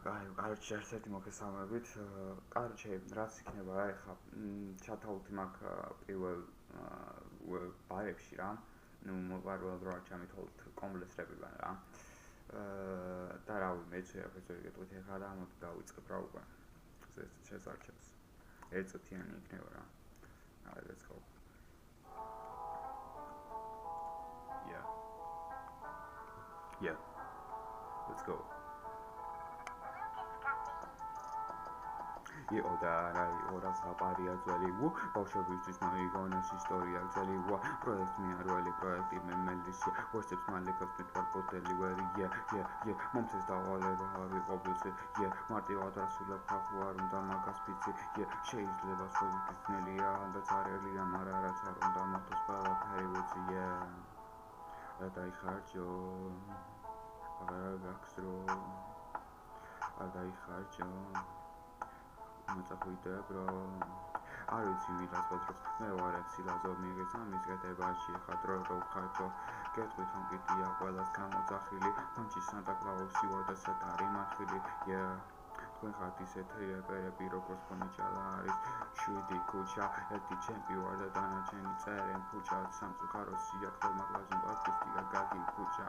კაროჩე ერთ-ერთი მოგესალმებით. კაროჩე, რაც იქნება რა ეხა ჩათაუთი მაქვს პირველ ბარებში რა. ნუ მოვარულად რა ჩამითვალოთ კომპლექსებიდან რა. და რავი, მეც ვეაფერზე გეტყვით ეხლა და მოდი დავიწყებ რა უკვე. ეს შესარჩევს. ერთწუთიანი იქნება რა. Let's go. Yeah. Let's go. იყო და რა იყო რა საპარია ძველი ბავშვებისთვის მოიგონეს ისტორია ძველი პროექტ მიარველი პროექტი მემელისი ვერსებს მალეკავს მეთვალ პოდელი ვერი მომცეს დავალება ვიყობილზე მარტივად ასულებ ხალხო არ უნდა მაგას ფიცი შეიძლება სულ ფიცნელია ალბათ არელია მაგრამ რაც არ უნდა მოხდეს ყველაფერი ვიცი და დაიხარჯო აღარ გაქვს რო არ დაიხარჯო Matapuite bro არ ვიცი ვიდას ვაძრობს მე ვარ ექსილაზო მიგეცა მის გეტებაში ხატრო რო ხაჭო გეტყვით რომ კიდია ყველას გამოძახილი თამჩი სანტა კლაუსი ვარ და სატარი მახილი თქვენ ხართ ისეთი რეპერები როგორც ფონიჭალა არის შვიდი ქუჩა ერთი ჩემპი ვარ და დანარჩენი წერენ ქუჩა სამწუხაროს სიახლოვე მაგაზინ პარტისტიკა გაგი ქუჩა